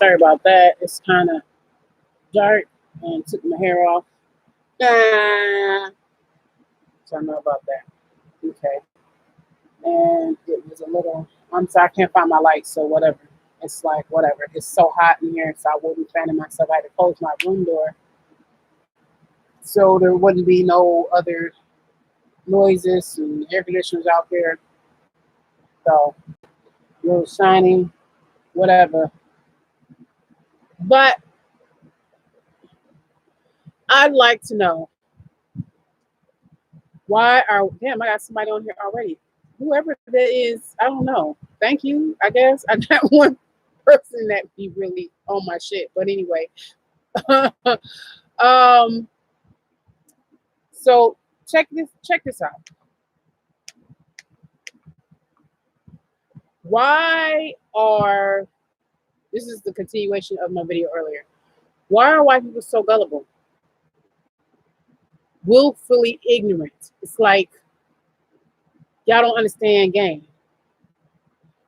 Sorry about that. It's kind of dark and took my hair off. Ah, sorry about that. Okay. And it was a little, I'm sorry, I can't find my light, so whatever. It's like, whatever. It's so hot in here, so I wouldn't fan myself. I had to close my room door so there wouldn't be no other noises and air conditioners out there. So, a little shiny, whatever. But I'd like to know why are, damn, I got somebody on here already. Whoever that is, I don't know. Thank you, I guess. I got one person that be really on my shit. But anyway. So check this out. Why are, this is the continuation of my video earlier. Why are white people so gullible? Willfully ignorant. It's like y'all don't understand game.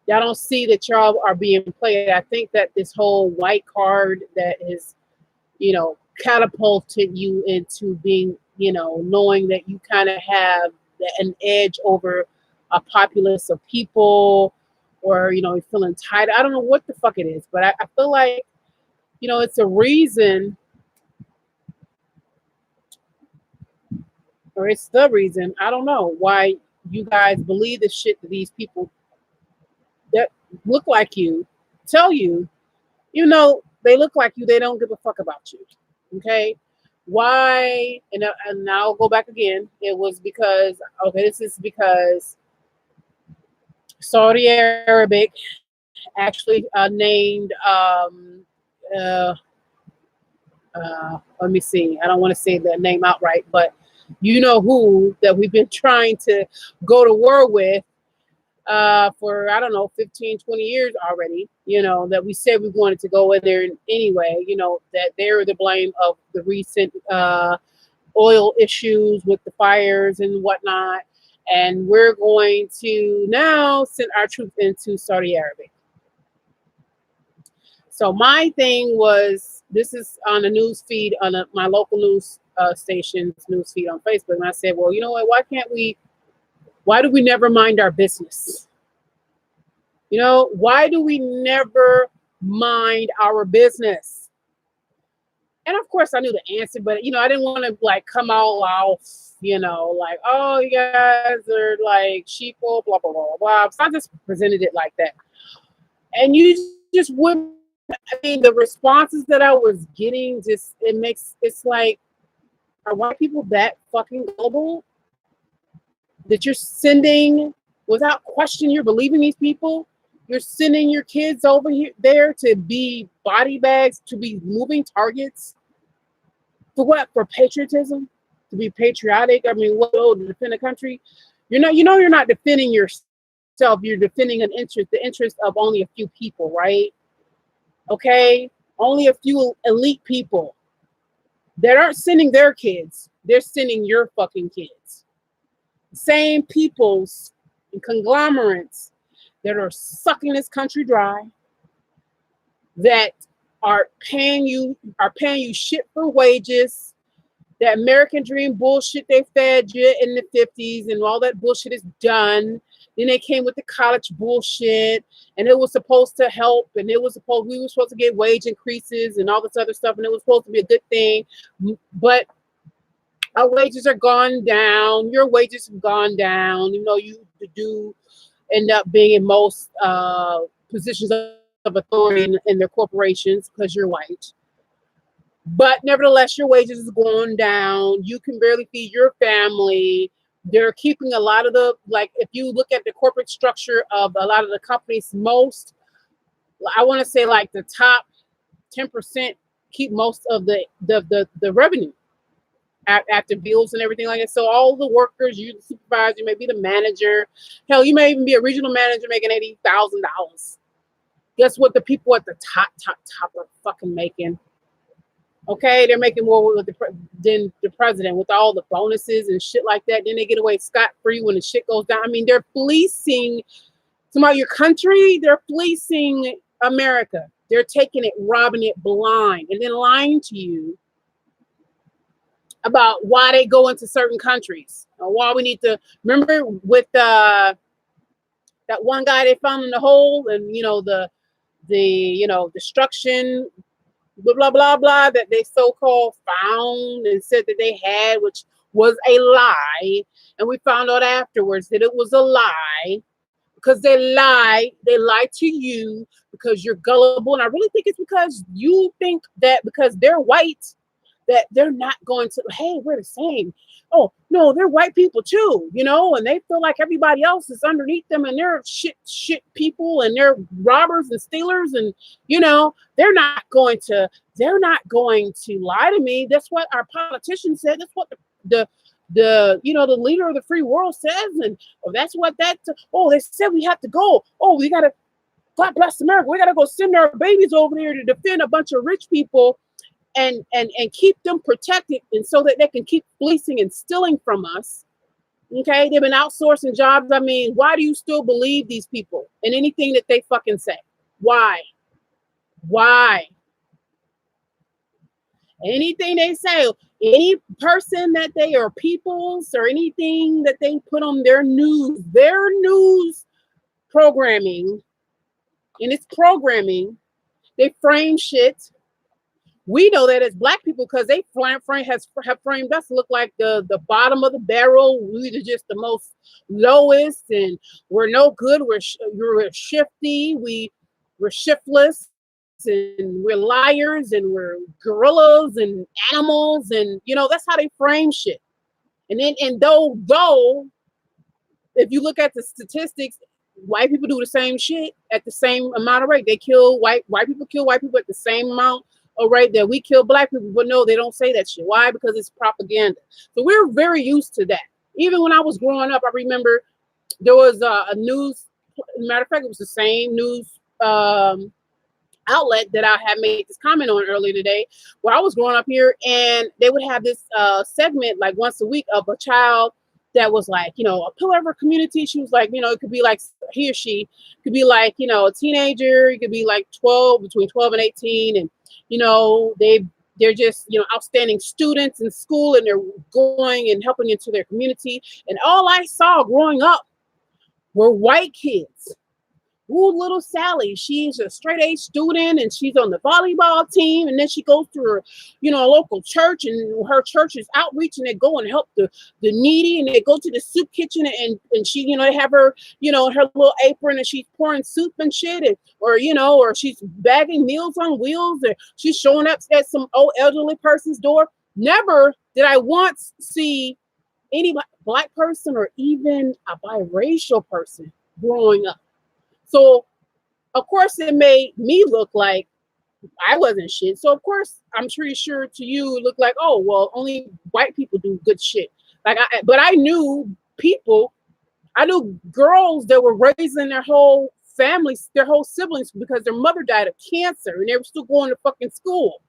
Y'all don't see that y'all are being played. I think that this whole white card that is, catapulted you into being, knowing that you kind of have an edge over a populace of people, or, you feel entitled. I don't know what the fuck it is, but I feel like, it's a reason, or it's the reason, I don't know, why you guys believe the shit that these people that look like you tell you. They look like you, they don't give a fuck about you. Okay? Why? And I'll go back again. It was because, this is because Saudi Arabic actually named, let me see, I don't want to say that name outright, but you know who that we've been trying to go to war with for, I don't know, 15, 20 years already, that we said we wanted to go in there anyway, that they're the blame of the recent oil issues with the fires and whatnot. And we're going to now send our troops into Saudi Arabia. So my thing was, this is on a news feed, on my local news station's news feed on Facebook. And I said, well, you know what, why do we never mind our business? Why do we never mind our business? And of course I knew the answer, but I didn't want to come all off, like, oh, you guys are like sheeple, blah, blah, blah, blah, blah. So I just presented it like that. And you just wouldn't, the responses that I was getting, it's like, are white people that fucking global that you're sending without question? You're believing these people? You're sending your kids over there to be body bags, to be moving targets. For what? For patriotism? To be patriotic? To defend a country? You're not defending yourself. You're defending the interest of only a few people, right? Okay? Only a few elite people that aren't sending their kids. They're sending your fucking kids. Same peoples and conglomerates that are sucking this country dry, that are paying you shit for wages, that American dream bullshit they fed you in the 50s, and all that bullshit is done. Then they came with the college bullshit, and it was supposed to help, and we were supposed to get wage increases and all this other stuff, and it was supposed to be a good thing. But our wages are gone down. Your wages have gone down. You do end up being in most positions of authority in their corporations because you're white. But nevertheless, your wages is going down. You can barely feed your family. They're keeping a lot of if you look at the corporate structure of a lot of the companies, I want to say the top 10% keep most of the revenue after bills and everything like that. So all the workers, you the supervisor, you may be the manager. Hell, you may even be a regional manager making $80,000. Guess what? The people at the top are fucking making. Okay, they're making more than the president with all the bonuses and shit like that. Then they get away scot-free when the shit goes down. They're fleecing your country. They're fleecing America. They're taking it, robbing it blind, and then lying to you about why they go into certain countries, or why we need to remember with that one guy they found in the hole, and the destruction, blah blah blah blah, that they so-called found and said that they had, which was a lie, and we found out afterwards that it was a lie, because they lie to you because you're gullible. And I really think it's because you think that because they're white, that they're not going to, hey, we're the same. Oh, no, they're white people too, and they feel like everybody else is underneath them, and they're shit people, and they're robbers and stealers, and they're not going to lie to me. That's what our politicians said. That's what the leader of the free world says, and that's what they said we have to go. Oh, we gotta, God bless America, we gotta go send our babies over there to defend a bunch of rich people and keep them protected, and so that they can keep fleecing and stealing from us. Okay, they've been outsourcing jobs. I mean, why do you still believe these people and anything that they fucking say? Why anything they say, any person that they are peoples, or anything that they put on their news programming, and it's programming, they frame shit. We know that as Black people, because they have framed us to look like the bottom of the barrel. We're just the most lowest, and we're no good. We're shifty. We're shiftless, and we're liars, and we're gorillas and animals, and that's how they frame shit. And though if you look at the statistics, white people do the same shit at the same amount of rate. They kill white people kill white people at the same amount of rate that we kill Black people. But no, they don't say that shit. Why? Because it's propaganda. So we're very used to that. Even when I was growing up, I remember there was a news. Matter of fact, it was the same news outlet that I had made this comment on earlier today, where I was growing up here, and they would have this segment like once a week of a child that was like, a pillar of her community. She was like, it could be like he or she could be like, a teenager. It could be like between 12 and 18. And, they're just, outstanding students in school, and they're going and helping into their community. And all I saw growing up were white kids. Ooh, little Sally, she's a straight A student, and she's on the volleyball team, and then she goes to her, a local church, and her church is outreach, and they go and help the needy, and they go to the soup kitchen, and she, they have her, her little apron, and she's pouring soup and shit, and or she's bagging Meals on Wheels, or she's showing up at some old elderly person's door. Never did I once see any Black person or even a biracial person growing up. So, of course, it made me look like I wasn't shit. So, of course, I'm pretty sure to you, it looked like, oh, well, only white people do good shit. But I knew girls that were raising their whole families, their whole siblings, because their mother died of cancer, and they were still going to fucking school.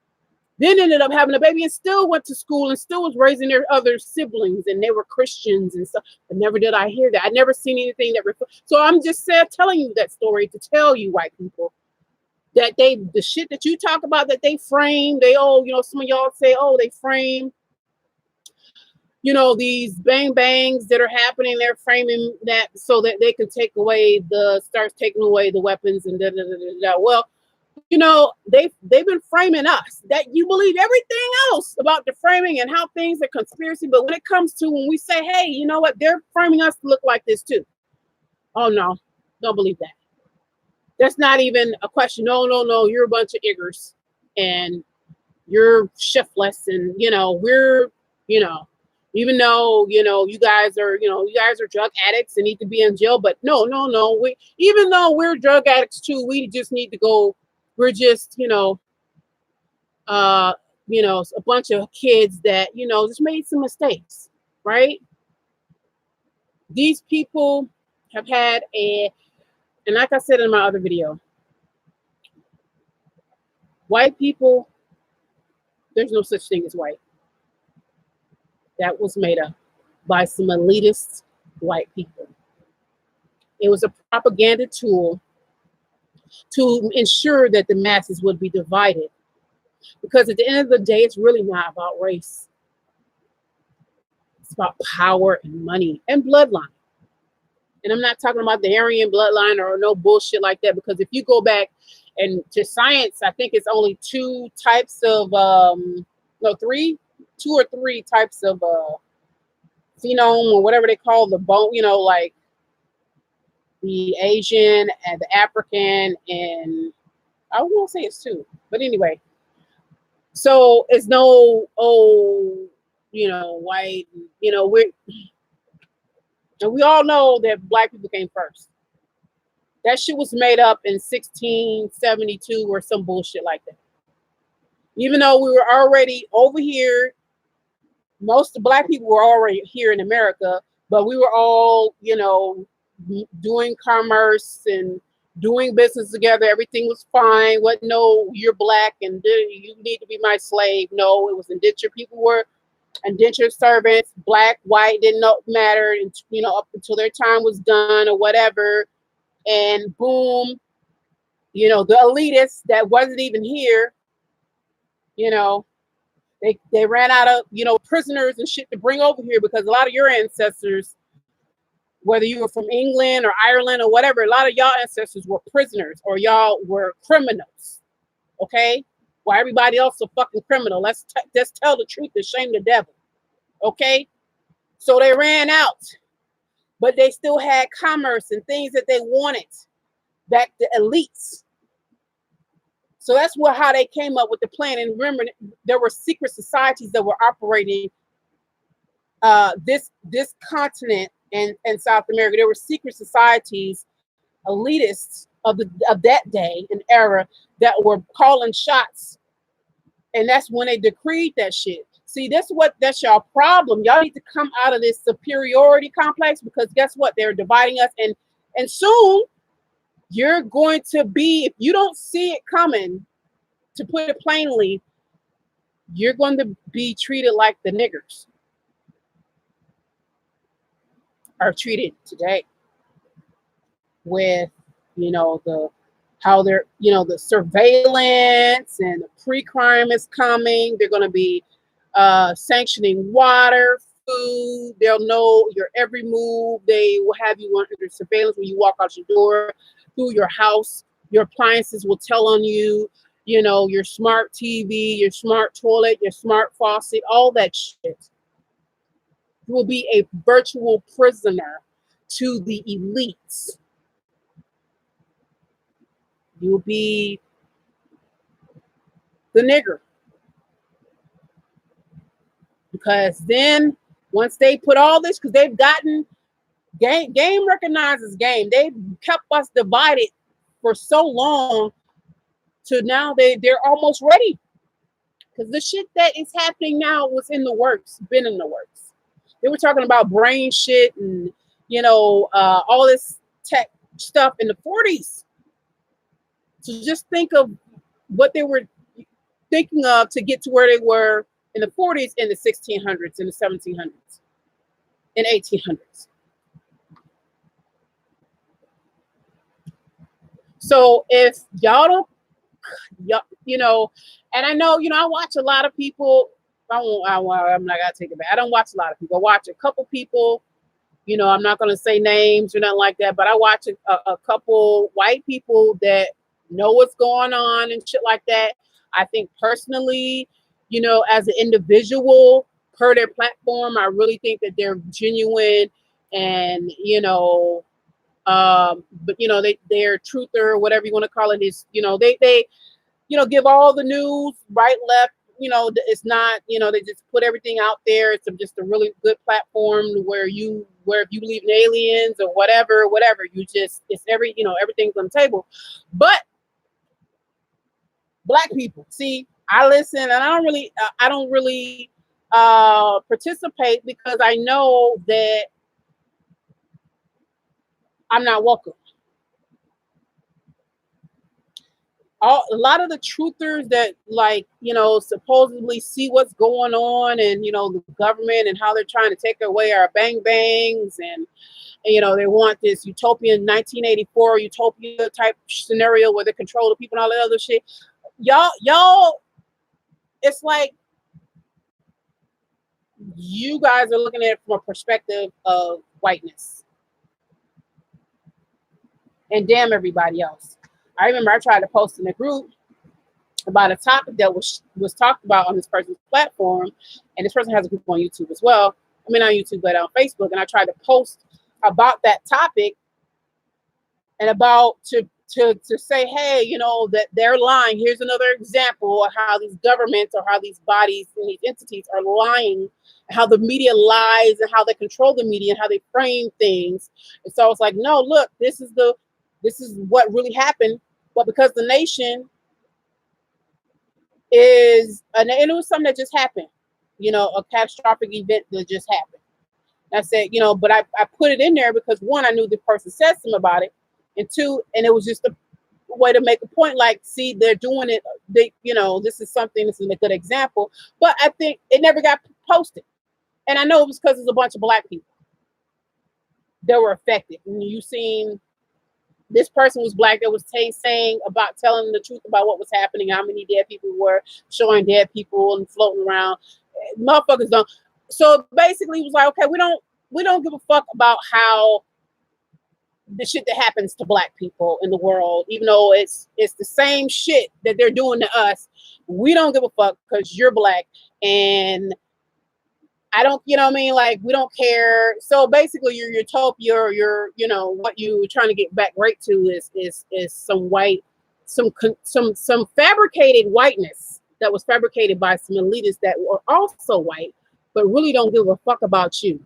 Then ended up having a baby and still went to school and still was raising their other siblings, and they were Christians and stuff. But never did I hear that. I'd never seen anything that. So I'm just telling you that story to tell you, white people, that the shit that you talk about, that they frame, some of y'all say, oh, they frame, these bang bangs that are happening. They're framing that so that they can start taking away the weapons and da da da da da. Well, they've been framing us, that you believe everything else about the framing and how things are conspiracy. But when it comes to when we say, hey, you know what, they're framing us to look like this too. Oh, no, don't believe that. That's not even a question. No, you're a bunch of iggers, and you're shiftless, and, we're, even though, you guys are drug addicts and need to be in jail. But no, even though we're drug addicts too, we just need to go. We're just, a bunch of kids that, just made some mistakes, right? These people have had and like I said in my other video, white people, there's no such thing as white. That was made up by some elitist white people. It was a propaganda tool to ensure that the masses would be divided. Because at the end of the day, it's really not about race. It's about power and money and bloodline. And I'm not talking about the Aryan bloodline or no bullshit like that. Because if you go back and to science, I think it's only two types of no, two or three types of phenome or whatever they call the bone. Like the Asian and the African, and I won't say it's two, but anyway. So it's no white. We all know that black people came first. That shit was made up in 1672 or some bullshit like that. Even though we were already over here, most of the black people were already here in America, but we were all, doing commerce and doing business together. Everything was fine. What? No, you're black and you need to be my slave. No, it was indentured. People were indentured servants. Black, white didn't matter. And up until their time was done or whatever. And boom, the elitists that wasn't even here. They ran out of prisoners and shit to bring over here, because a lot of your ancestors, whether you were from England or Ireland or whatever, a lot of y'all ancestors were prisoners or y'all were criminals. Okay? While everybody else a fucking criminal. Let's tell the truth and shame the devil. Okay? So they ran out, but they still had commerce and things that they wanted. Back to elites. So that's how they came up with the plan. And remember, there were secret societies that were operating this continent and South America. There were secret societies, elitists of that day and era that were calling shots. And that's when they decreed that shit. See, that's y'all problem. Y'all need to come out of this superiority complex, because guess what? They're dividing us. And soon you're going to be, if you don't see it coming, to put it plainly, you're going to be treated like the niggers are treated today, with how they're the surveillance and the pre-crime is coming. They're going to be sanctioning water, food. They'll know your every move. They will have you under surveillance when you walk out your door, through your house. Your appliances will tell on you. Your smart TV, your smart toilet, your smart faucet, all that shit. You will be a virtual prisoner to the elites. You will be the nigger. Because then, once they put all this, because they've gotten, game recognizes game. They've kept us divided for so long, to now they're almost ready. Because the shit that is happening now was in the works, been in the works. They were talking about brain shit and, all this tech stuff in the 40s. So just think of what they were thinking of to get to where they were in the 40s, in the 1600s, in the 1700s, and 1800s. So if y'all don't, and I know, I watch a lot of people. I'm not gonna take it back. I don't watch a lot of people. I watch a couple people. I'm not gonna say names or nothing like that, but I watch a couple white people that know what's going on and shit like that. I think personally, as an individual, per their platform, I really think that they're genuine and but they're truther, whatever you want to call it, is they give all the news, right, left. It's not, they just put everything out there. It's just a really good platform where if you believe in aliens or whatever, it's everything's on the table. But black people, see, I listen, and I don't really participate, because I know that I'm not welcome. a lot of the truthers that, like, supposedly see what's going on, and the government and how they're trying to take away our bang bangs, and they want this utopian 1984 utopia type scenario where they control the people and all that other shit. Y'all, it's like you guys are looking at it from a perspective of whiteness, and damn everybody else. I remember I tried to post in a group about a topic that was talked about on this person's platform, and this person has a group on YouTube as well. I mean, not YouTube, but on Facebook. And I tried to post about that topic and about to say, hey, that they're lying. Here's another example of how these governments or how these bodies and these entities are lying, how the media lies and how they control the media and how they frame things. And so I was like, no, look, this is what really happened. But because the nation and it was something that just happened, a catastrophic event that just happened. And I said, but I put it in there because, one, I knew the person said something about it, and two, and it was just a way to make a point, like, see, they're doing it. This is a good example. But I think it never got posted. And I know it was because there's a bunch of Black people that were affected. And you seen this person was Black that was telling the truth about what was happening, how many dead people were, showing dead people and floating around. Motherfuckers don't. So basically, it was like, okay, we don't give a fuck about how the shit that happens to Black people in the world, even though it's the same shit that they're doing to us. We don't give a fuck because you're Black, and I don't, what I mean? Like, we don't care. So basically, your utopia, or what you're trying to get back right to is some some fabricated whiteness that was fabricated by some elitists that were also white, but really don't give a fuck about you.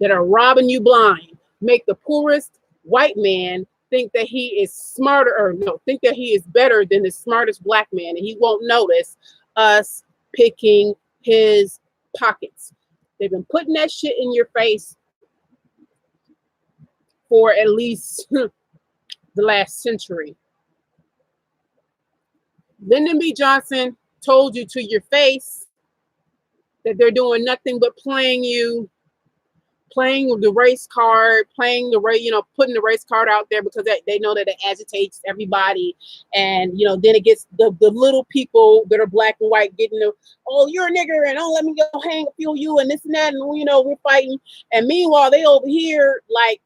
That are robbing you blind, make the poorest white man think that he is smarter, or think that he is better than the smartest Black man, and he won't notice us picking his pockets. They've been putting that shit in your face for at least the last century. Lyndon B. Johnson told you to your face that they're doing nothing but playing the race card, putting the race card out there because they know that it agitates everybody. And, then it gets the little people that are Black and white getting oh, you're a nigger and don't let me go hang a few you and this and that. And, we're fighting. And meanwhile, they over here, like,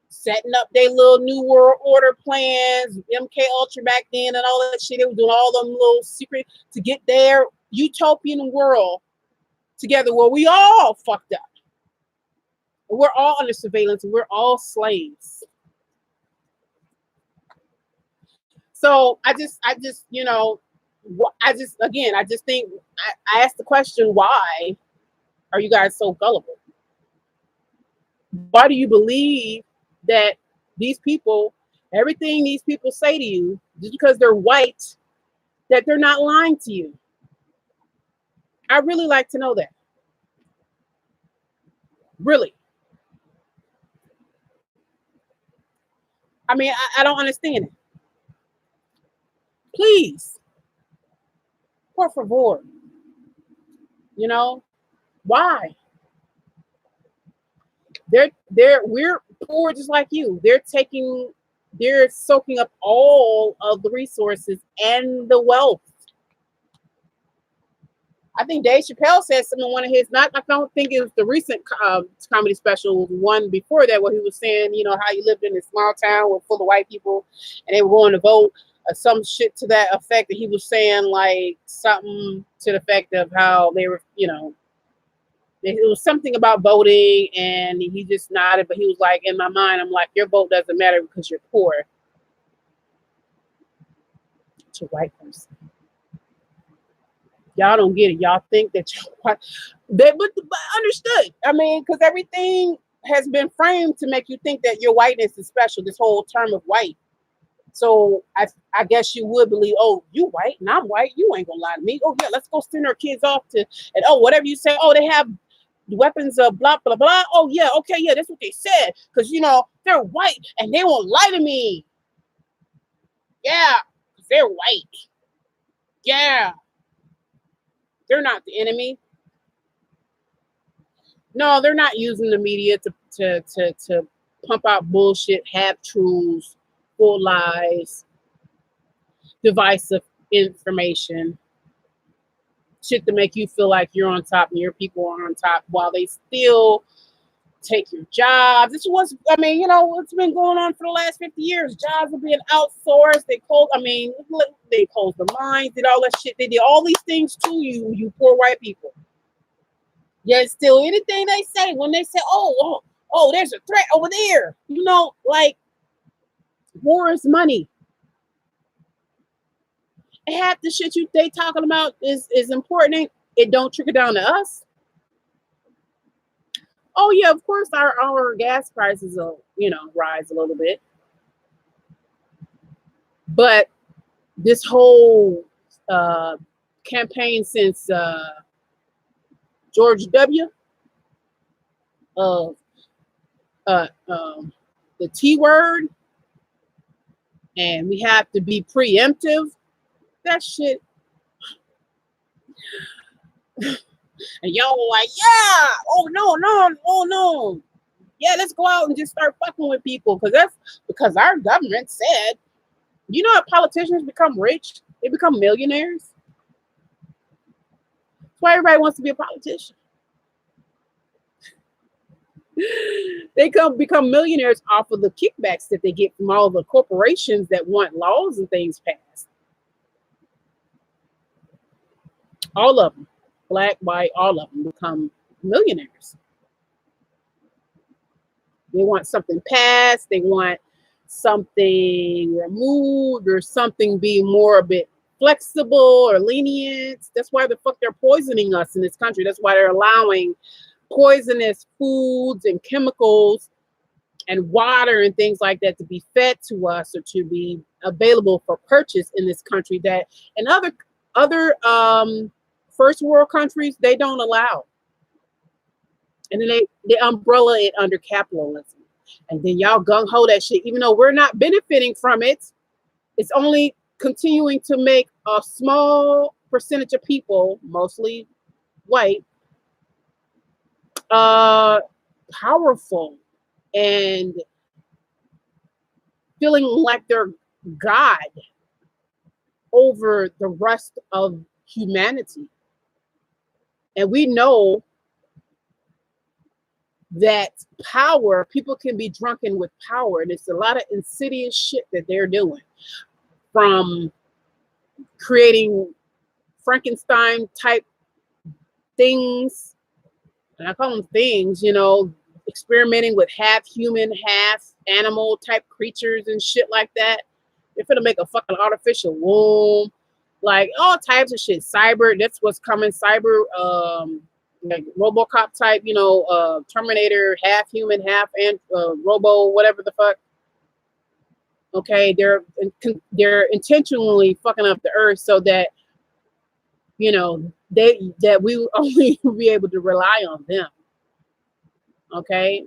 setting up their little New World Order plans, MK Ultra back then and all that shit. They were doing all them little secret to get their utopian world together where we all fucked up. We're all under surveillance. We're all slaves. So I just think I asked the question, why are you guys so gullible? Why do you believe that these people, everything these people say to you, just because they're white, that they're not lying to you? I really like to know that. Really. I mean, I don't understand it. Please. Por favor. Why? We're poor just like you. They're soaking up all of the resources and the wealth. I think Dave Chappelle said something in one of his, I don't think it was the recent comedy special, one before that, where he was saying, how he lived in a small town with full of white people and they were going to vote, some shit to that effect. That he was saying, like, something to the effect of how they were, it was something about voting, and he just nodded, but he was like, in my mind, I'm like, your vote doesn't matter because you're poor. To a white person. Y'all don't get it. Y'all think that you're white. But understood. I mean, because everything has been framed to make you think that your whiteness is special, this whole term of white. So I guess you would believe, oh, you white and I'm white. You ain't gonna lie to me. Oh, yeah, let's go send our kids off and whatever you say. Oh, they have weapons of blah, blah, blah. Oh, yeah, okay, yeah, that's what they said. Because, they're white and they won't lie to me. Yeah, they're white. Yeah, they're not the enemy. No, they're not using the media to pump out bullshit, half truths, full lies, divisive information, shit to make you feel like you're on top and your people are on top while they still take your jobs. This was, I mean, you know, what's been going on for the last 50 years. Jobs are being outsourced. They closed, I mean, they closed the mines, did all that shit. They did all these things to you, you poor white people. Yet still, anything they say, when they say, oh, there's a threat over there, you know, like, war is money. And half the shit they talking about is important. It don't trickle down to us. Oh yeah, of course our gas prices will, you know, rise a little bit. But this whole campaign since George W. of the T word, and we have to be preemptive. That shit. And y'all were like, yeah, oh no, yeah, let's go out and just start fucking with people, because our government said, you know, how politicians become rich, they become millionaires. That's why everybody wants to be a politician. They become millionaires off of the kickbacks that they get from all the corporations that want laws and things passed. All of them, black, white, all of them become millionaires. They want something passed, they want something removed, or something be more a bit flexible or lenient. That's why the fuck they're poisoning us in this country. That's why they're allowing poisonous foods and chemicals and water and things like that to be fed to us, or to be available for purchase in this country, that in other first world countries they don't allow. And then they umbrella it under capitalism. And then y'all gung-ho that shit, even though we're not benefiting from it. It's only continuing to make a small percentage of people, mostly white, powerful and feeling like they're God over the rest of humanity. And we know that power, people can be drunken with power, and it's a lot of insidious shit that they're doing, from creating Frankenstein type things, and I call them things, you know, experimenting with half human, half animal type creatures and shit like that. They're gonna make a fucking artificial womb, like all types of shit. Cyber, that's what's coming. Cyber, like RoboCop type, you know, Terminator, half human, half and Robo, whatever the fuck. Okay, they're intentionally fucking up the earth so that, you know, that we will only be able to rely on them. Okay,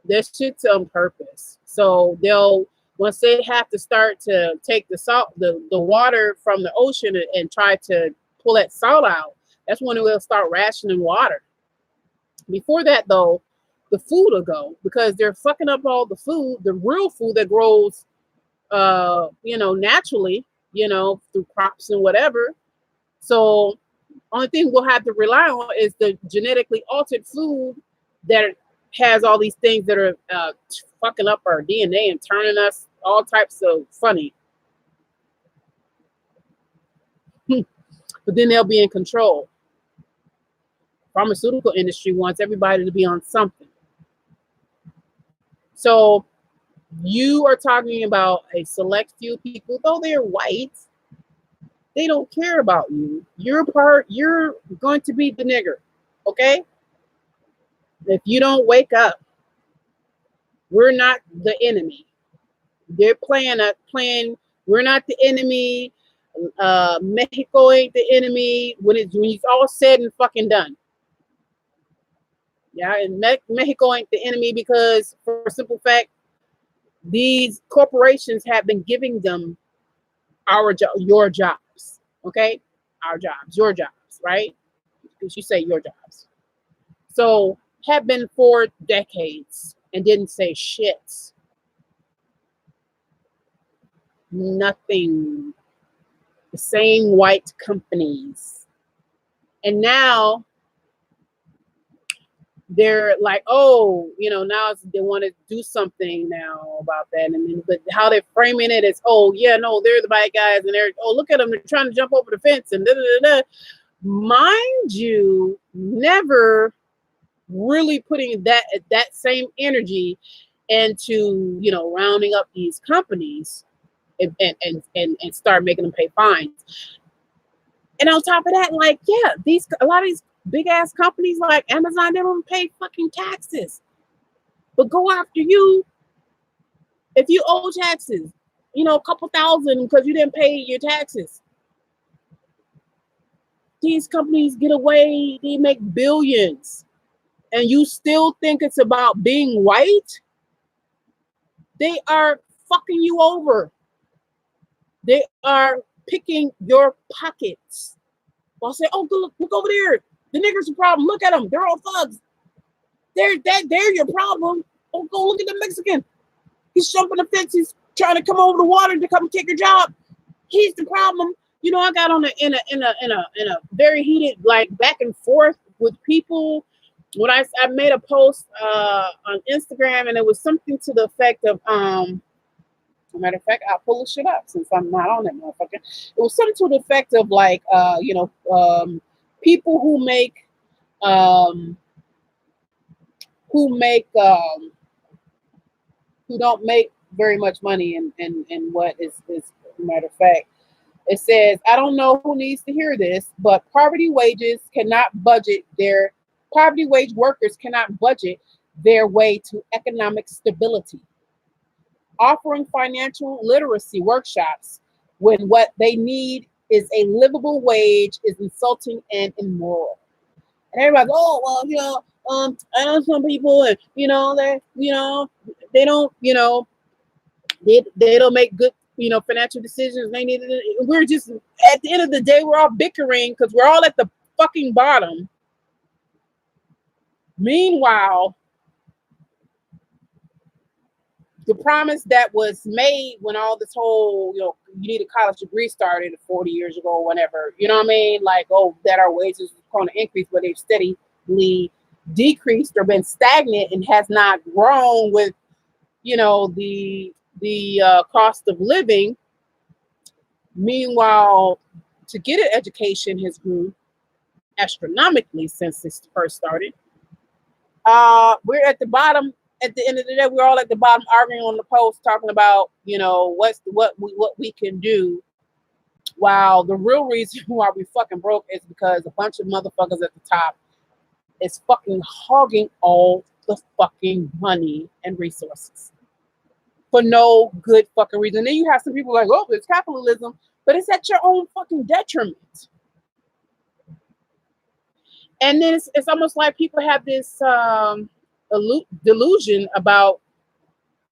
this shit's on purpose. So they'll, once they have to start to take the salt, the water from the ocean and try to pull that salt out, that's when we'll start rationing water. Before that, though, the food will go, because they're fucking up all the food, the real food that grows, you know, naturally, you know, through crops and whatever. So only thing we'll have to rely on is the genetically altered food that has all these things that are fucking up our DNA and turning us all types of funny. But then they'll be in control. Pharmaceutical industry wants everybody to be on something. So you are talking about a select few people, though they're white, they don't care about you. You're going to be the nigger, okay? If you don't wake up, we're not the enemy. They're playing, we're not the enemy. Mexico ain't the enemy when it's all said and fucking done. Yeah, and Mexico ain't the enemy because, for a simple fact, these corporations have been giving them our job, your jobs, okay? Our jobs, your jobs, right? Because you say your jobs. So have been for decades and didn't say shit. Nothing. The same white companies. And now they're like, oh, now they want to do something now about that. And then, but how they're framing it is, oh, yeah, no, they're the bad guys. And they're, oh, look at them. They're trying to jump over the fence and da da da da. Mind you, never really putting that same energy into, rounding up these companies and start making them pay fines. And on top of that, like, yeah, a lot of these big ass companies like Amazon, they don't pay fucking taxes, but go after you if you owe taxes, a couple thousand because you didn't pay your taxes. These companies get away, they make billions, and you still think it's about being white? They are fucking you over. They are picking your pockets. I'll say, oh, look over there. The niggers are a problem. Look at them. They're all thugs. They're your problem. Oh, go look at the Mexican. He's jumping the fence. He's trying to come over the water to come take your job. He's the problem. I got on in a very heated like back and forth with people when I made a post on Instagram, and it was something to the effect of matter of fact, I'll pull this shit up since I'm not on that motherfucker. It was something to the effect of like, people who don't make very much money and what is matter of fact. It says, I don't know who needs to hear this, but poverty wage workers cannot budget their way to economic stability. Offering financial literacy workshops when what they need is a livable wage is insulting and immoral. And everybody's, oh, well, I know some people, and they don't, they don't make good, financial decisions. We're just, at the end of the day, we're all bickering because we're all at the fucking bottom. Meanwhile, the promise that was made when all this whole, you need a college degree started 40 years ago or whatever, you know what I mean? Like, oh, that our wages are going to increase, but they've steadily decreased or been stagnant and has not grown with, the cost of living. Meanwhile, to get an education has grown astronomically since this first started. We're at the bottom. At the end of the day, we're all at the bottom arguing on the post, talking about, what we can do. While the real reason why we fucking broke is because a bunch of motherfuckers at the top is fucking hogging all the fucking money and resources for no good fucking reason. And then you have some people like, oh, it's capitalism, but it's at your own fucking detriment. And then it's almost like people have this delusion about,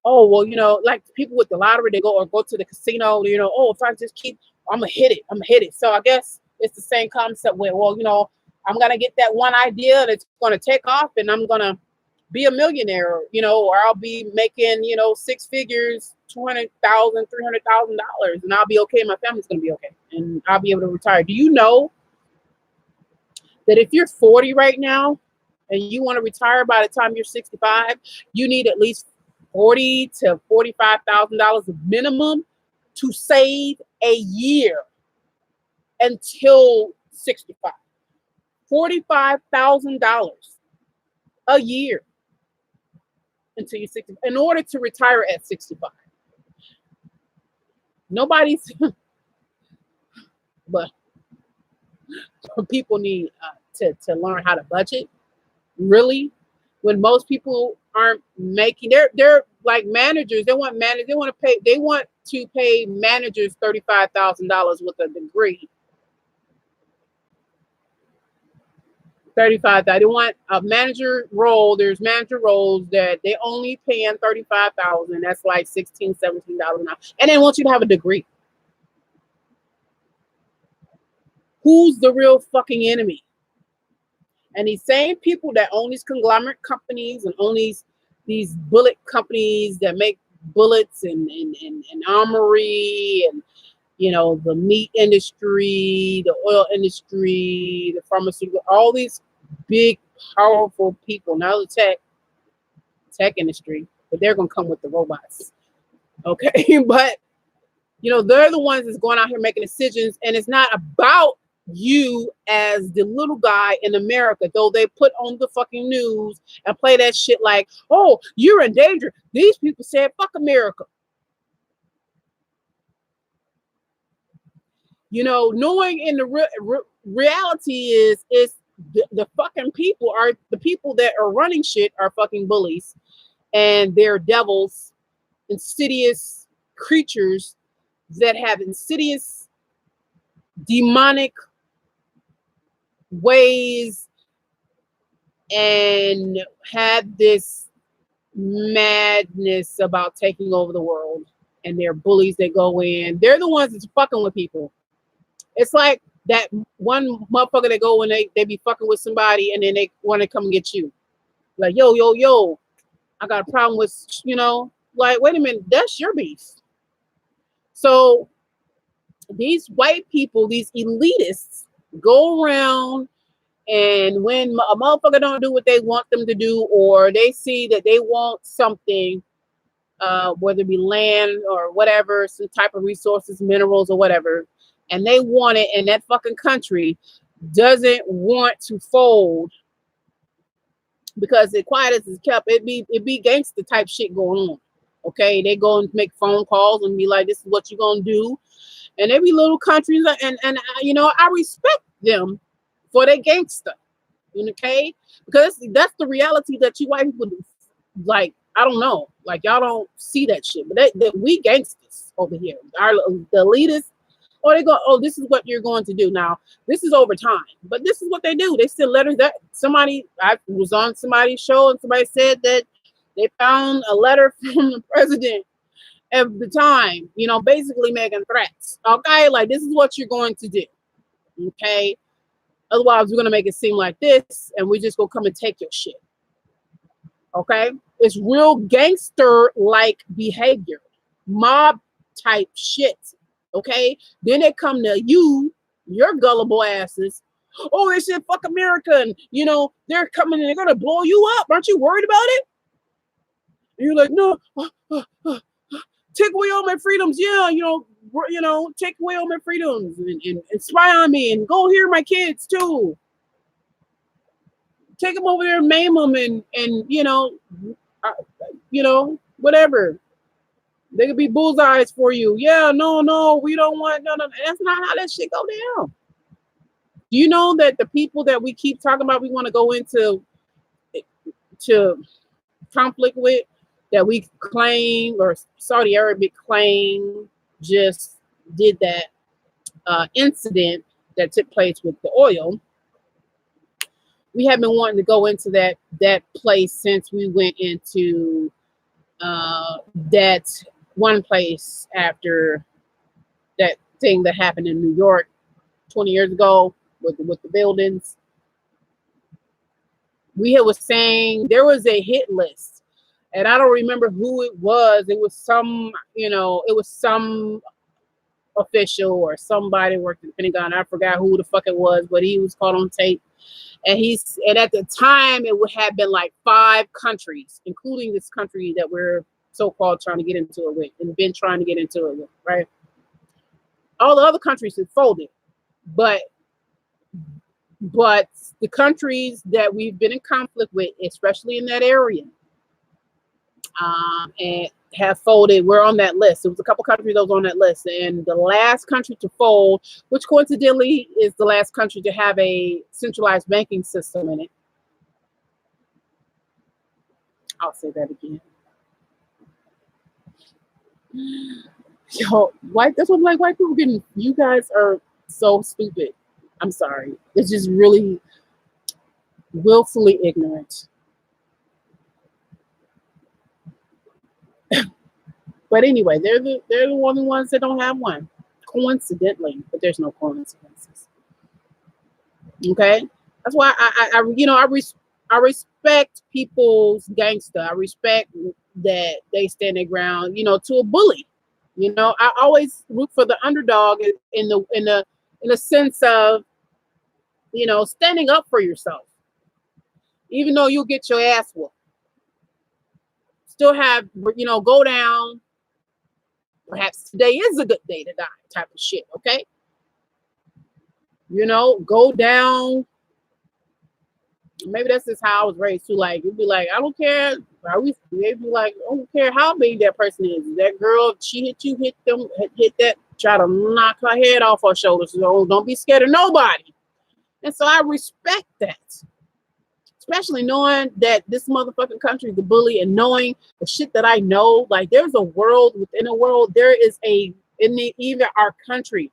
oh, well, like people with the lottery, they go to the casino, oh, if I just keep, I'm gonna hit it. So I guess it's the same concept where, well, I'm gonna get that one idea that's gonna take off and I'm gonna be a millionaire, or I'll be making, six figures, $200,000, $300,000, and I'll be okay. My family's gonna be okay, and I'll be able to retire. Do you know that if you're 40 right now and you want to retire by the time you're 65, you need at least $40,000 to $45,000 of minimum to save a year until 65. $45,000 a year until you're 60, in order to retire at 65. Nobody's, but people need to learn how to budget. Really, when most people aren't making, they're like managers. They want to pay managers $35,000 with a degree. 35,000. They want a manager role. There's manager roles that they only paying 35,000. That's like $16, $17 an hour, and they want you to have a degree. Who's the real fucking enemy? And these same people that own these conglomerate companies and own these bullet companies that make bullets and armory and the meat industry, the oil industry, the pharmaceutical, all these big powerful people, now the tech industry, but they're gonna come with the robots. Okay. But they're the ones that's going out here making decisions, and it's not about you as the little guy in America, though they put on the fucking news and play that shit like, oh, you're in danger. These people said, fuck America. Knowing in the reality is the fucking people are the people that are running shit are fucking bullies, and they're devils, insidious creatures that have insidious demonic ways and had this madness about taking over the world. And they're bullies that go in. They're the ones that's fucking with people. It's like that one motherfucker that go when they be fucking with somebody and then they want to come and get you. Like, yo, I got a problem with, like, wait a minute, that's your beef. So these white people, these elitists, go around, and when a motherfucker don't do what they want them to do, or they see that they want something, whether it be land or whatever, some type of resources, minerals or whatever, and they want it, and that fucking country doesn't want to fold because the quiet as is kept, it be gangster type shit going on. Okay, they go and make phone calls and be like, this is what you're gonna do. And every little countries, and I respect them for their gangster, okay? Because that's the reality that you white people do. Like, I don't know, like y'all don't see that shit, but we gangsters over here. The elitists, or they go, oh, this is what you're going to do now. This is over time, but this is what they do. They send letters. That I was on somebody's show and somebody said that they found a letter from the president at the time, basically making threats. Okay, like this is what you're going to do. Okay, otherwise we're gonna make it seem like this, and we just gonna come and take your shit. Okay, it's real gangster-like behavior, mob type shit. Okay, then they come to your gullible asses. Oh, they said fuck America, and they're coming and they're gonna blow you up. Aren't you worried about it? And you're like, no. Take away all my freedoms. Yeah, take away all my freedoms and spy on me and go hear my kids too. Take them over there and maim them and whatever. They could be bullseyes for you. Yeah, no, we don't want no. That's not how that shit go down. Do you know that the people that we keep talking about, we want to go into conflict with, that we claim, or Saudi Arabia claim just did that incident that took place with the oil. We have been wanting to go into that place since we went into that one place after that thing that happened in New York 20 years ago with the buildings. We was saying there was a hit list. And I don't remember who it was. It was some official or somebody worked at the Pentagon. I forgot who the fuck it was, but he was caught on tape. And at the time it would have been like 5 countries, including this country that we're so-called trying to get into it with and been trying to get into it with, right? All the other countries have folded, but the countries that we've been in conflict with, especially in that area, and have folded, we're on that list. There was a couple countries that was on that list, and the last country to fold, which coincidentally is the last country to have a centralized banking system in it. I'll say that again. Yo, that's what I'm like, white people getting, you guys are so stupid. I'm sorry. It's just really willfully ignorant. But anyway, they're the only ones that don't have one, coincidentally. But there's no coincidences. Okay, that's why I respect people's gangster. I respect that they stand their ground. To a bully. I always root for the underdog in the sense of standing up for yourself, even though you'll get your ass whooped. Still have go down. Perhaps today is a good day to die, type of shit. Okay, go down. Maybe that's just how I was raised too. Like you'd be like, I don't care. They'd be like, I don't care how big that person is. That girl, she hit you, hit them, hit that, try to knock her head off her shoulders. So don't be scared of nobody. And so I respect that. Especially knowing that this motherfucking country is the bully, and knowing the shit that I know. Like there's a world within a world. There is even our country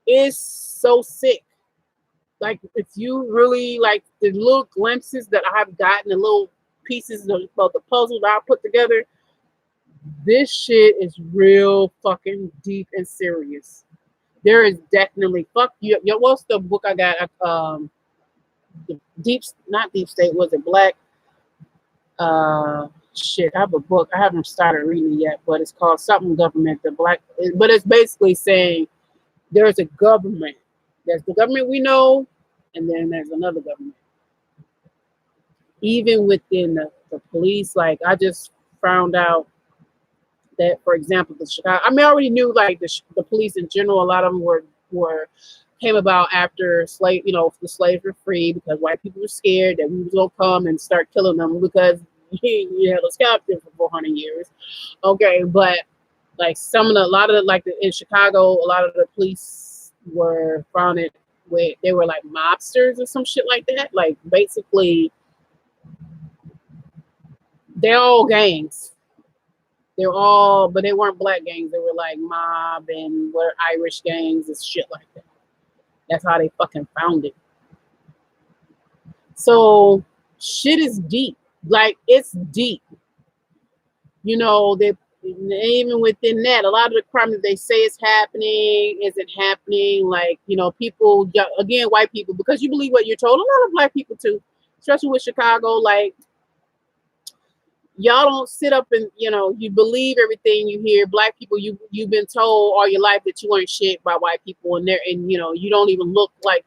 is so sick. Like if you really like the little glimpses that I've gotten, the little pieces of the puzzle that I put together, this shit is real fucking deep and serious. There is definitely fuck you. What's the book I got? Not deep state. Was it black? Shit. I have a book. I haven't started reading it yet, but it's called something government. But it's basically saying there's a government. There's the government we know, and then there's another government. Even within the police, like I just found out that, for example, the Chicago. I already knew like the police in general. A lot of them were came about after the slaves were free, because white people were scared that we was gonna come and start killing them because you had us captive for 400 years. Okay, but like in Chicago, a lot of the police were founded with, they were like mobsters or some shit like that. Like basically, they're all gangs. But they weren't black gangs. They were like mob and were Irish gangs and shit like that. That's how they fucking found it. So shit is deep. Like it's deep. They even within that, a lot of the crime that they say is happening isn't happening. Like, people, again, white people, because you believe what you're told. A lot of black people too, especially with Chicago. Like, y'all don't sit up and you believe everything you hear. Black people, you've been told all your life that you weren't shit by white people, and you don't even look like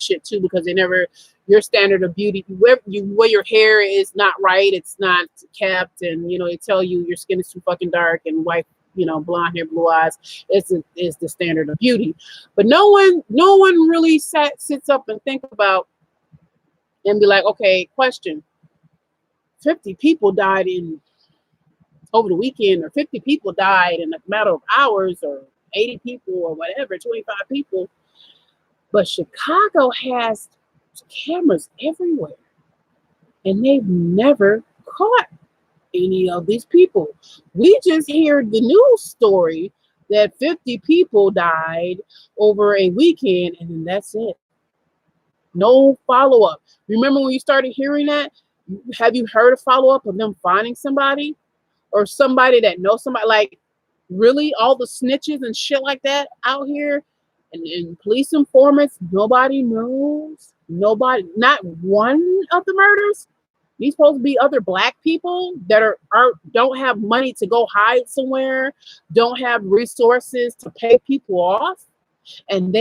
shit too, because they never, your standard of beauty, where your hair is not right, it's not kept, and they tell you your skin is too fucking dark, and white, blonde hair, blue eyes is the standard of beauty. But no one really sits up and think about and be like, okay, question. 50 people died over the weekend, or 50 people died in a matter of hours, or 80 people, or whatever, 25 people. But Chicago has cameras everywhere, and they've never caught any of these people. We just hear the news story that 50 people died over a weekend, and then that's it. No follow-up. Remember when you started hearing that? Have you heard a follow-up of them finding somebody, or somebody that knows somebody? Like, really, all the snitches and shit like that out here, and police informants, nobody knows. Nobody, not one of the murders. These supposed to be other black people that don't have money to go hide somewhere, don't have resources to pay people off, and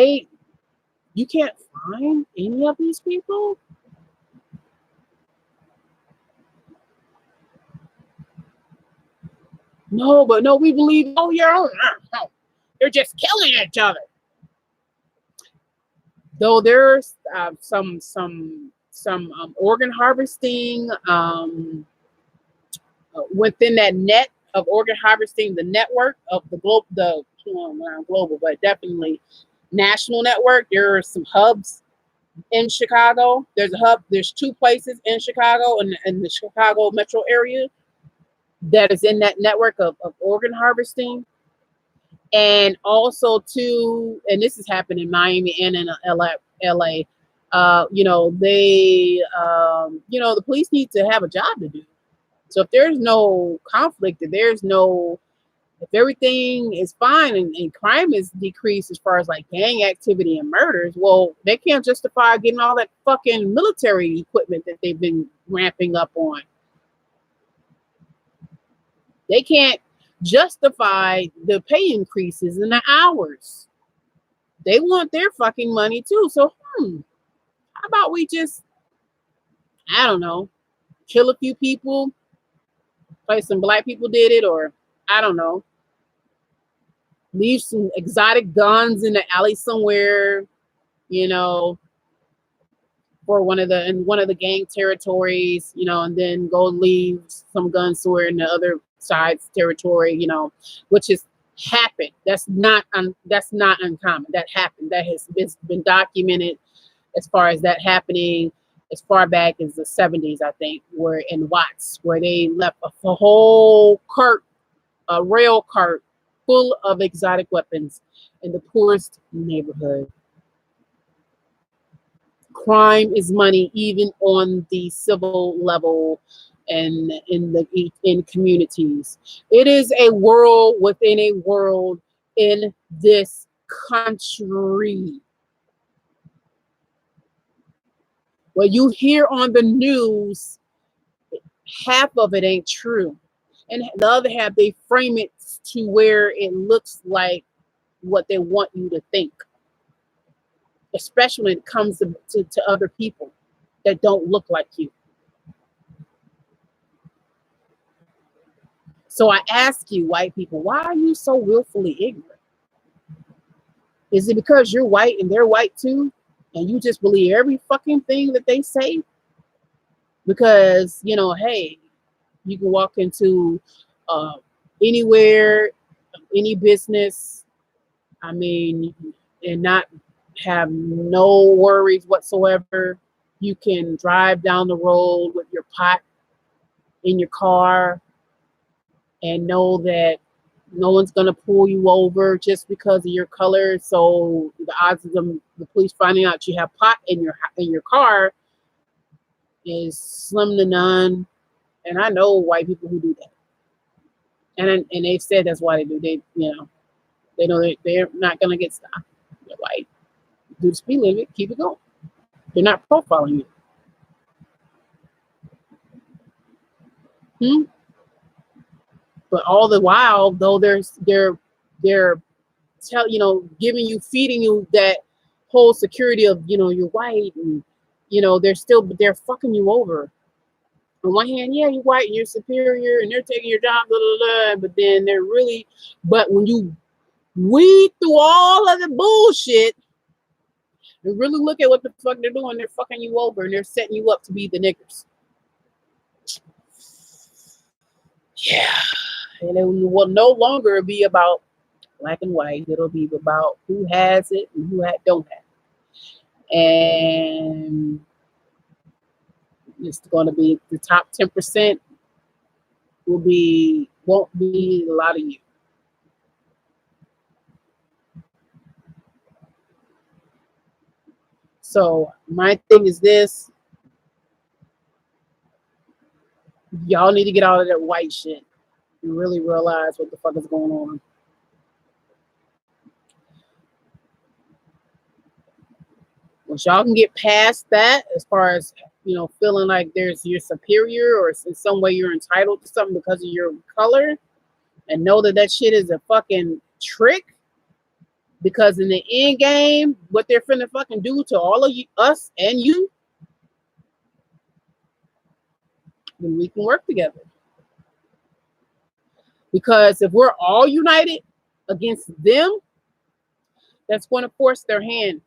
you can't find any of these people. No, we believe, they're just killing each other. Though there's some organ harvesting within that net of organ harvesting, the network of the global, but definitely national network. There are some hubs in Chicago. There's a hub. There's 2 places in Chicago and in the Chicago metro area that is in that network of organ harvesting. And also too, and this has happened in Miami and in LA. The police need to have a job to do. So if there's no conflict, if If everything is fine and crime is decreased as far as like gang activity and murders, well, they can't justify getting all that fucking military equipment that they've been ramping up on. They can't justify the pay increases and the hours. They want their fucking money too. So, how about we just, I don't know, kill a few people, like some black people did it, or I don't know, leave some exotic guns in the alley somewhere, you know, for one of the gang territories, you know, and then go leave some guns somewhere in the other side's territory, you know, which has happened. That's not uncommon. That happened. That has been documented as far as that happening as far back as the 70s, I think, where in Watts, where they left a whole cart, a rail cart full of exotic weapons in the poorest neighborhood. Crime is money, even on the civil level and in communities. It is a world within a world in this country. What you hear on the news, half of it ain't true. And the other half, they frame it to where it looks like what they want you to think. Especially when it comes to other people that don't look like you. So I ask you, white people, why are you so willfully ignorant? Is it because you're white and they're white too? And you just believe every fucking thing that they say? Because, you know, hey, you can walk into anywhere, any business, I mean, and not have no worries whatsoever. You can drive down the road with your pot in your car and know that no one's going to pull you over just because of your color. So the odds of the police finding out you have pot in your car is slim to none. And I know white people who do that. And they've said that's why they do. They, you know, they know they're not going to get stopped. They're white. Do the speed limit, keep it going. They're not profiling you. But all the while, though, they're giving you, feeding you that whole security of, you know, you're white, and you know they're fucking you over. On one hand, yeah, you're white and you're superior, and they're taking your job, blah, blah, blah, but then but when you weed through all of the bullshit and really look at what the fuck they're doing, they're fucking you over and they're setting you up to be the niggers. Yeah. And it will no longer be about black and white. It'll be about who has it and who don't have it. And it's going to be the top 10% won't be a lot of you. So my thing is this. Y'all need to get out of that white shit and really realize what the fuck is going on. Once y'all can get past that, as far as, you know, feeling like you're superior or in some way you're entitled to something because of your color, and know that shit is a fucking trick, because in the end game, what they're finna fucking do to all of you, us and you, then we can work together. Because if we're all united against them, that's going to force their hand.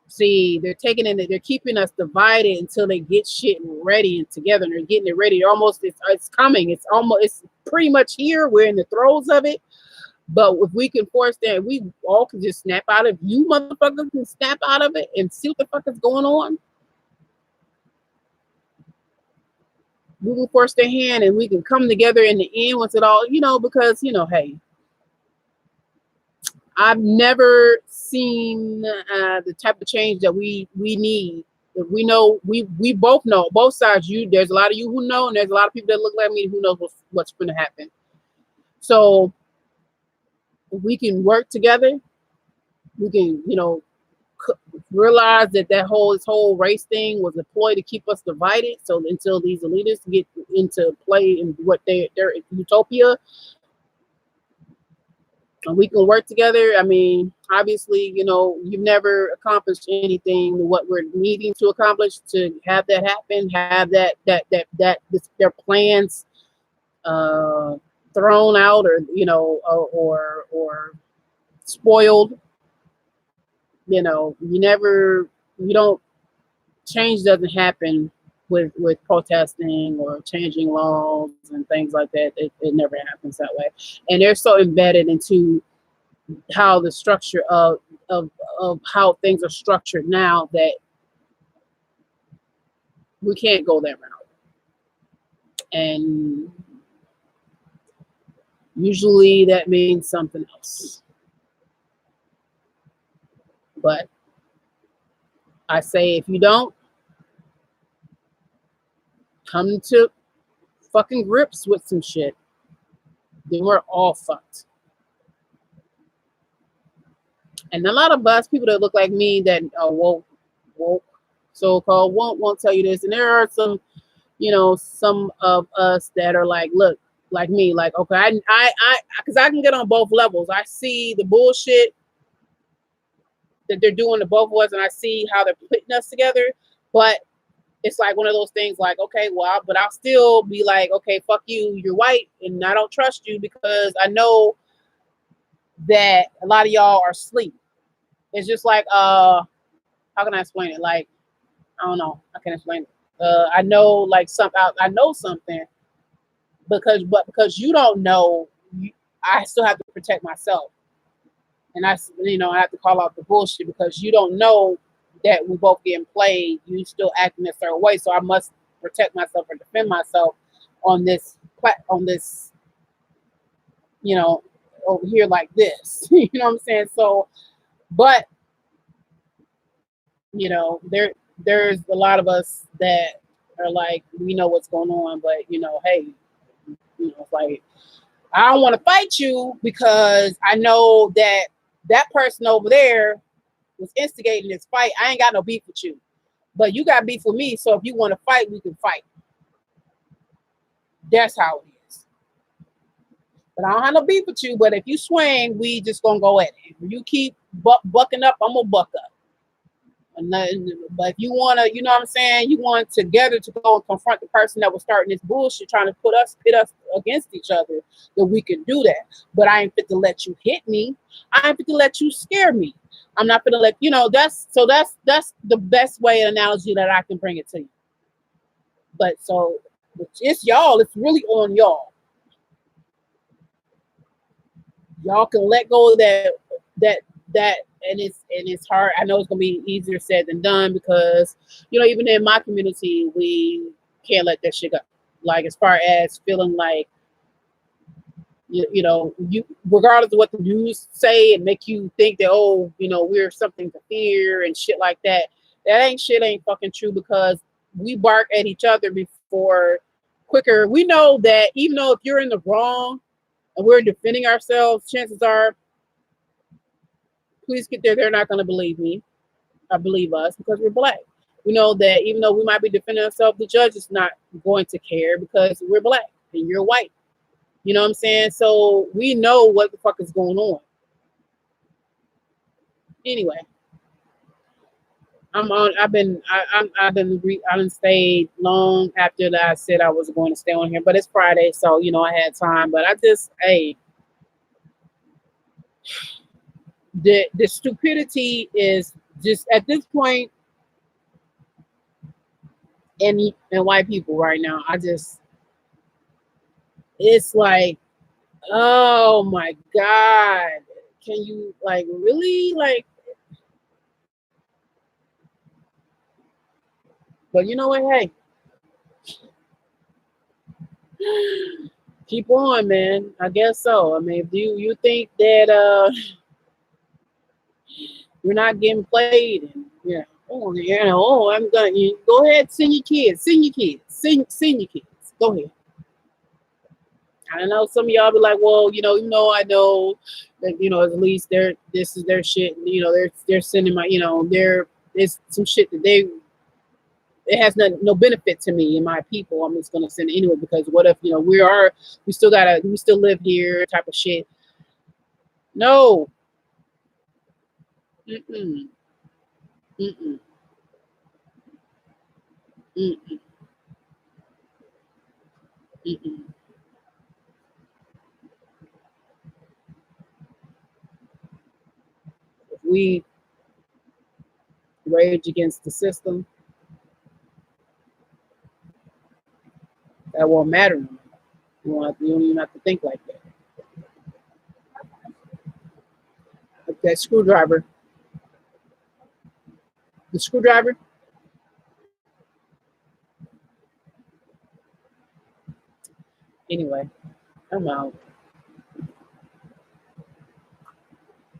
See, they're keeping us divided until they get shit ready and together, and they're getting it ready. It's coming. It's pretty much here. We're in the throes of it. But if we can force that, we all can just snap out of it. You motherfuckers can snap out of it and see what the fuck is going on. We can force their hand and we can come together in the end once it all, you know, because, you know, hey, I've never seen the type of change that we need we know, we both know, both sides. There's a lot of you who know, and there's a lot of people that look like me who knows what's going to happen. So we can work together. We can, realize that this whole race thing was a ploy to keep us divided. So until these elitists get into play in what their utopia, and we can work together. I mean, obviously, you've never accomplished anything what we're needing to accomplish to have that happen. Have their plans thrown out, or spoiled. You don't change doesn't happen with protesting or changing laws and things like that. It never happens that way, and they're so embedded into how the structure of how things are structured now that we can't go that route. And usually that means something else. But I say, if you don't come to fucking grips with some shit, then we're all fucked. And a lot of us, people that look like me that are woke, so-called, won't tell you this. And there are some, some of us that are like, look, like me, like, okay, because I can get on both levels. I see the bullshit that they're doing to both of us, and I see how they're putting us together. But it's like one of those things, like, okay, well, but I'll still be like, okay, fuck you, you're white, and I don't trust you because I know that a lot of y'all are asleep. It's just like, how can I explain it? Like, I don't know. I can explain it. I know, like, I know something because you don't know. I still have to protect myself, and I have to call out the bullshit because you don't know that we both getting played. You still acting a certain way, so I must protect myself or defend myself on this, over here like this. You know what I'm saying? So, but there's a lot of us that are like, we know what's going on, but hey, it's like, I don't want to fight you because I know that person over there was instigating this fight. I ain't got no beef with you, but you got beef with me. So if you want to fight, we can fight. That's how it is. But I don't have no beef with you. But if you swing, we just gonna go at it. If you keep bucking up, I'm gonna buck up. But if you want to, you know what I'm saying, you want together to go and confront the person that was starting this bullshit, trying to pit us against each other, then we can do that. But I ain't fit to let you hit me. I ain't fit to let you scare me. I'm not fit to let, that's the best way analogy that I can bring it to you. But so it's y'all, it's really on y'all. Y'all can let go of that and it's hard. I know it's gonna be easier said than done because even in my community we can't let that shit go. Like, as far as feeling like you regardless of what the news say and make you think that we're something to fear and shit like that. That ain't fucking true, because we bark at each other before quicker. We know that even though if you're in the wrong and we're defending ourselves, chances are, please get there, they're not going to believe me or believe us because we're black. We know that even though we might be defending ourselves, the judge is not going to care because we're black and you're white. You know what I'm saying? So we know what the fuck is going on. Anyway, I've been stayed long after that. I said I was going to stay on here, but it's Friday, so I had time. But I just, the stupidity is just at this point in white people right now. It's like, oh my God, can you really but you know what, hey, keep on, man. I guess so. I mean, if you think that you're not getting played, and Oh, oh, I'm gonna go ahead, send your kids, send your kids. Go ahead. I know some of y'all be like, well, I know that, at least this is their shit. They're sending it's some shit that it has no benefit to me and my people. I'm just gonna send it anyway because what if we still live here type of shit. No, mm-mm, mm-mm, mm-mm, mm-mm. If we rage against the system, that won't matter. You don't even have to think like that. Like that screwdriver, the screwdriver. Anyway, I'm out.